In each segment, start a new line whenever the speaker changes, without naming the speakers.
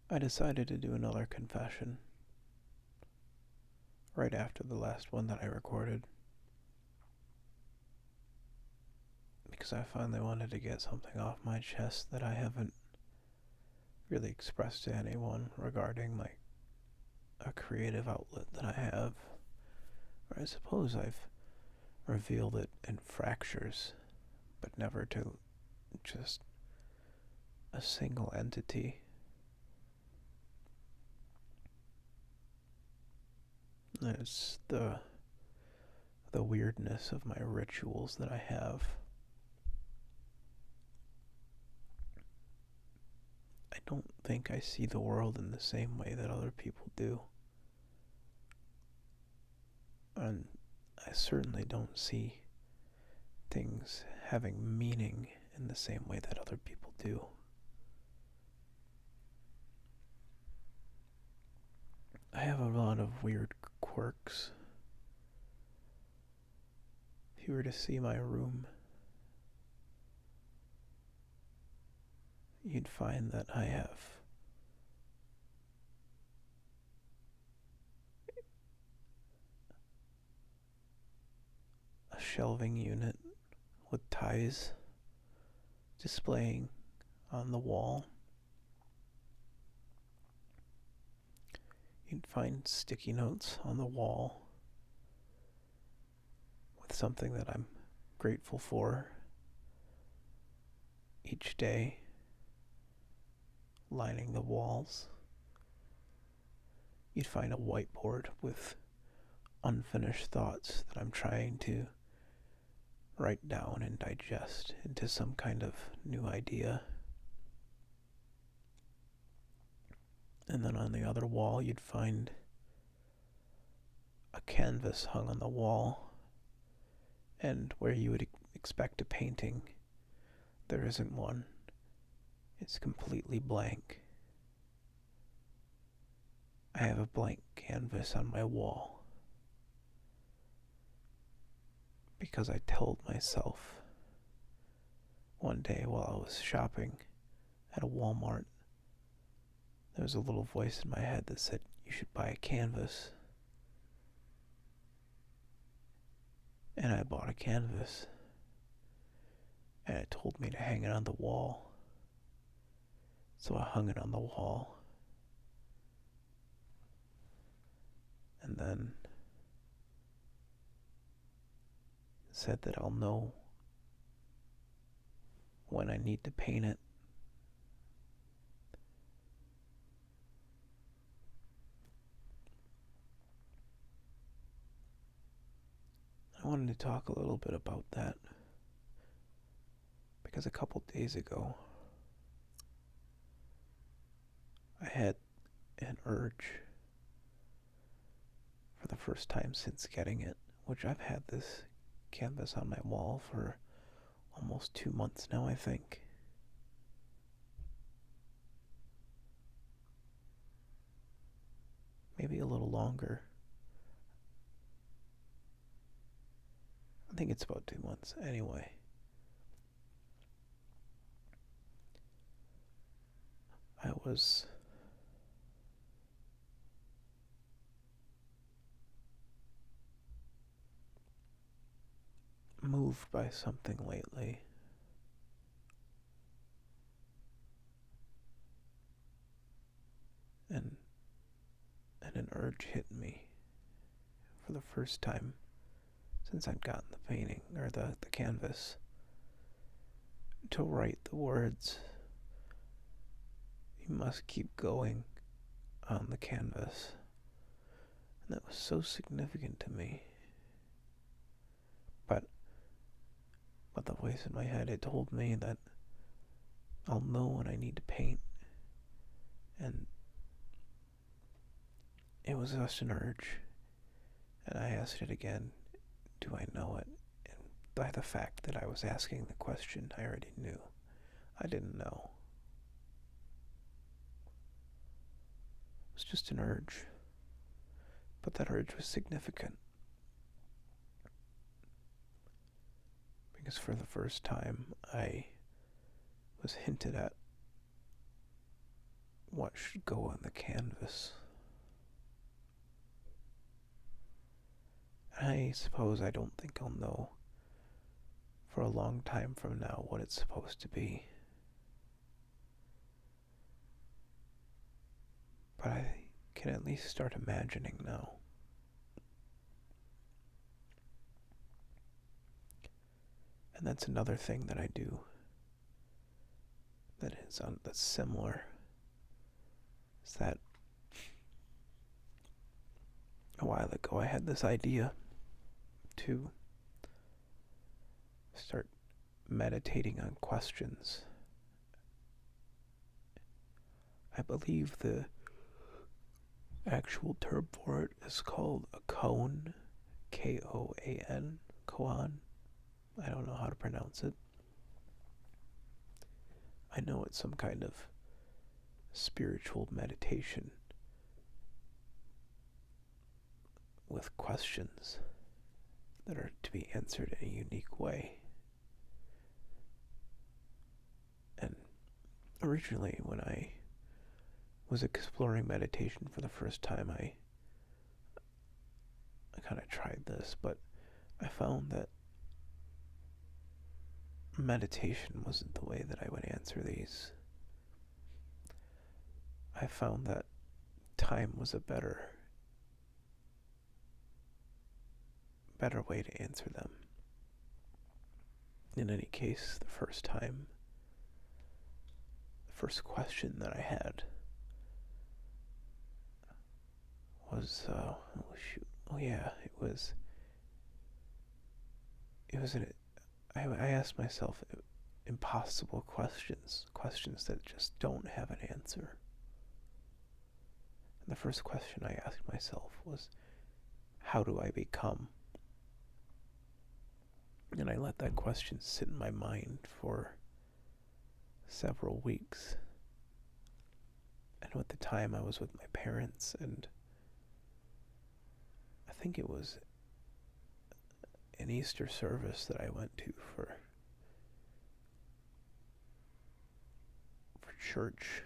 I decided to do another confession right after the last one that I recorded because I finally wanted to get something off my chest that I haven't really expressed to anyone regarding a creative outlet that I have. Or I suppose I've revealed it in fractures, but never to just a single entity. It's the weirdness of my rituals that I have. I don't think I see the world in the same way that other people do. And I certainly don't see things having meaning in the same way that other people do. I have a lot of weird quirks. If you were to see my room, you'd find that I have a shelving unit with ties displaying on the wall. You'd find sticky notes on the wall with something that I'm grateful for each day lining the walls. You'd find a whiteboard with unfinished thoughts that I'm trying to write down and digest into some kind of new idea. And then on the other wall, you'd find a canvas hung on the wall, and where you would expect a painting, there isn't one. It's completely blank. I have a blank canvas on my wall because I told myself one day while I was shopping at a Walmart, there was a little voice in my head that said, "You should buy a canvas." And I bought a canvas, and it told me to hang it on the wall. So I hung it on the wall. And then it said that I'll know when I need to paint it. I wanted to talk a little bit about that because a couple days ago I had an urge for the first time since getting it, which I've had this canvas on my wall for almost 2 months now, I think. Maybe a little longer. I think it's about 2 months. Anyway, I was moved by something lately. And an urge hit me for the first time since I'd gotten the painting or the canvas to write the words, "You must keep going," on the canvas. And that was so significant to me. But the voice in my head, it told me that I'll know when I need to paint. And it was just an urge. And I asked it again, do I know it? And by the fact that I was asking the question, I already knew. I didn't know. It was just an urge. But that urge was significant. Because for the first time, I was hinted at what should go on the canvas. I suppose I don't think I'll know for a long time from now what it's supposed to be. But I can at least start imagining now. And that's another thing that I do that's similar. Is that a while ago I had this idea to start meditating on questions. I believe the actual term for it is called a koan, Koan, koan. I don't know how to pronounce it. I know it's some kind of spiritual meditation with questions that are to be answered in a unique way. And originally, when I was exploring meditation for the first time, I kind of tried this, but I found that meditation wasn't the way that I would answer these. I found that time was a better way to answer them. In any case, the first question that I had was, I asked myself impossible questions that just don't have an answer. And the first question I asked myself was, how do I become? And I let that question sit in my mind for several weeks. And at the time I was with my parents, and I think it was an Easter service that I went to for church.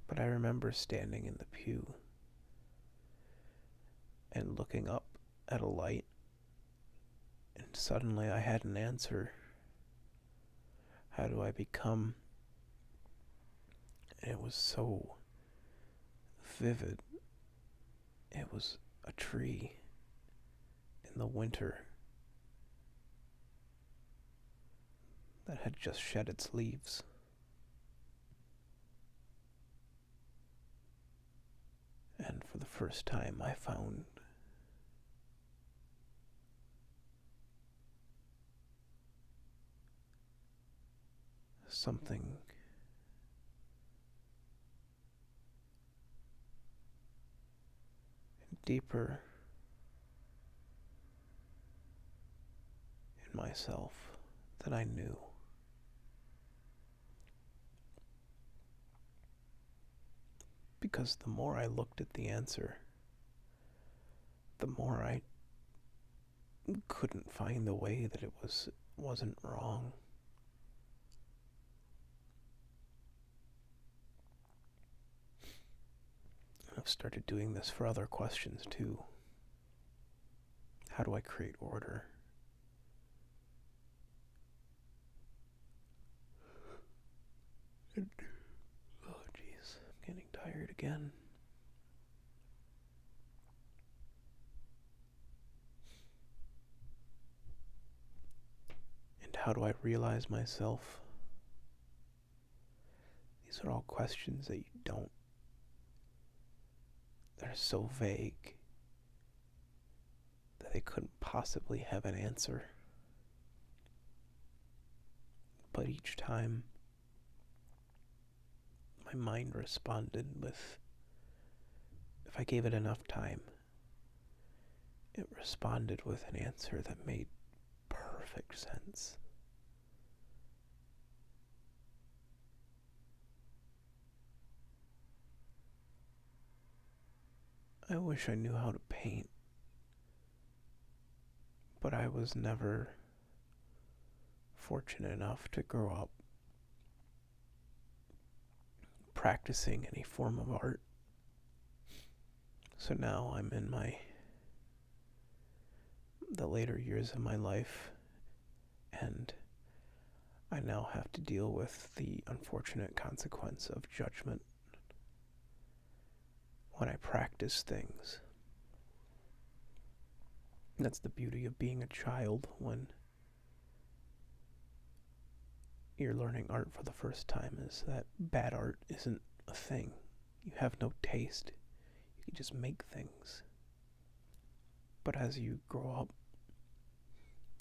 But I remember standing in the pew and looking up at a light, and suddenly I had an answer. How do I become? And it was so vivid. It was a tree in the winter that had just shed its leaves. And for the first time I found something deeper in myself than I knew. Because the more I looked at the answer, the more I couldn't find the way that it wasn't wrong. I've started doing this for other questions too. How do I create order? Oh jeez, I'm getting tired again. And how do I realize myself? These are all questions that they're so vague that they couldn't possibly have an answer. But each time, my mind responded with, if I gave it enough time, it responded with an answer that made perfect sense. I wish I knew how to paint, but I was never fortunate enough to grow up practicing any form of art. So now I'm in the later years of my life, and I now have to deal with the unfortunate consequence of judgment when I practice things. That's the beauty of being a child when you're learning art for the first time, is that bad art isn't a thing. You have no taste. You can just make things. But as you grow up,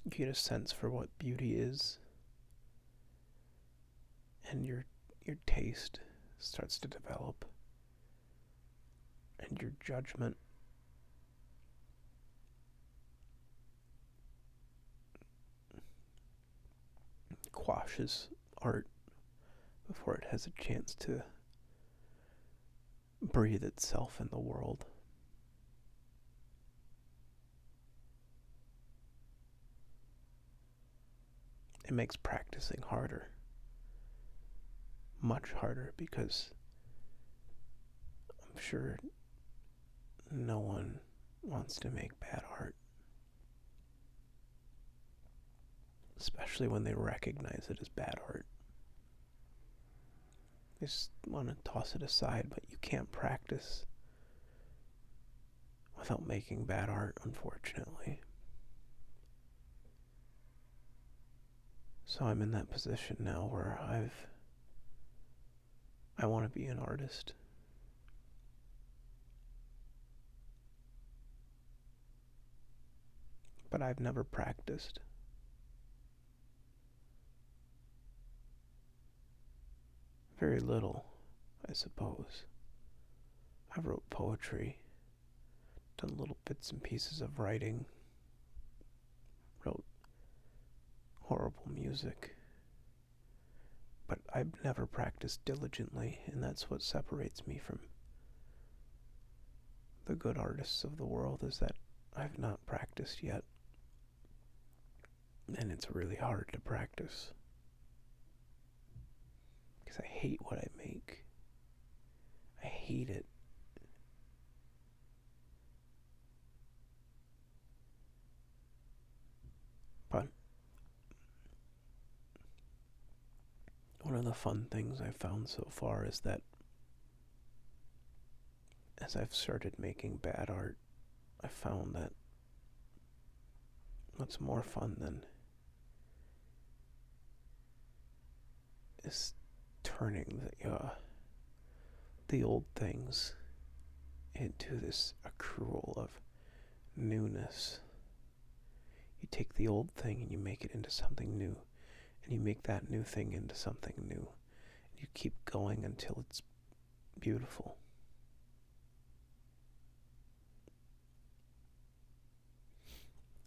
you get a sense for what beauty is, and your taste starts to develop, and your judgment quashes art before it has a chance to breathe itself in the world. It makes practicing harder. Much harder, because I'm sure no one wants to make bad art. Especially when they recognize it as bad art. They just want to toss it aside, but you can't practice without making bad art, unfortunately. So I'm in that position now where I want to be an artist. But I've never practiced. Very little, I suppose. I wrote poetry, done little bits and pieces of writing, wrote horrible music. But I've never practiced diligently, and that's what separates me from the good artists of the world, is that I've not practiced yet. And it's really hard to practice. Because I hate what I make. I hate it. But one of the fun things I've found so far is that as I've started making bad art, I've found that what's more fun than is turning the old things into this accrual of newness. You take the old thing and you make it into something new, and you make that new thing into something new. You keep going until it's beautiful.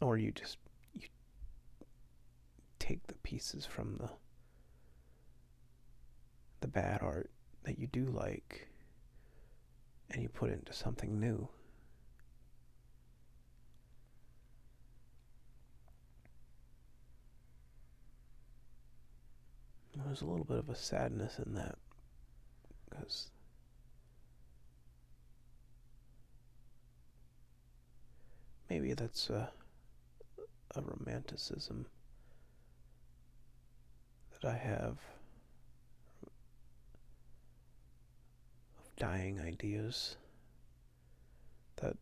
Or you take the pieces from the bad art that you do like, and you put it into something new. There's a little bit of a sadness in that, because maybe that's a romanticism that I have of dying ideas, that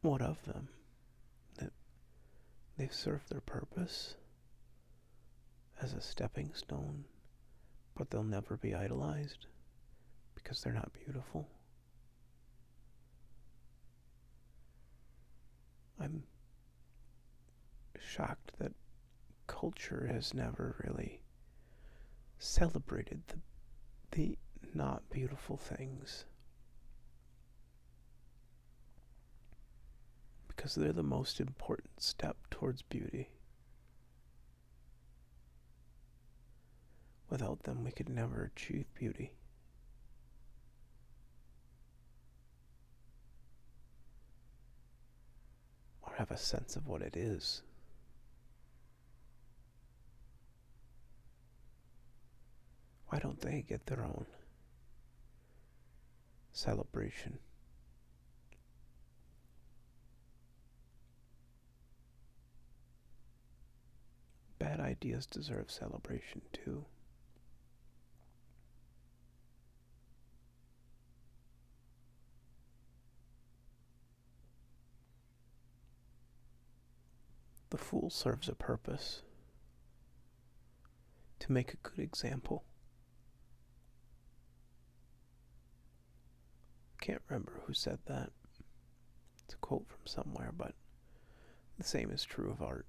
what of them? That they've served their purpose as a stepping stone, but they'll never be idolized because they're not beautiful. I'm shocked that culture has never really celebrated the not beautiful things, because they're the most important step towards beauty. Without them, we could never achieve beauty. Or have a sense of what it is. Why don't they get their own? celebration. Bad ideas deserve celebration too. The fool serves a purpose to make a good example. Can't remember who said that. It's a quote from somewhere, but the same is true of art.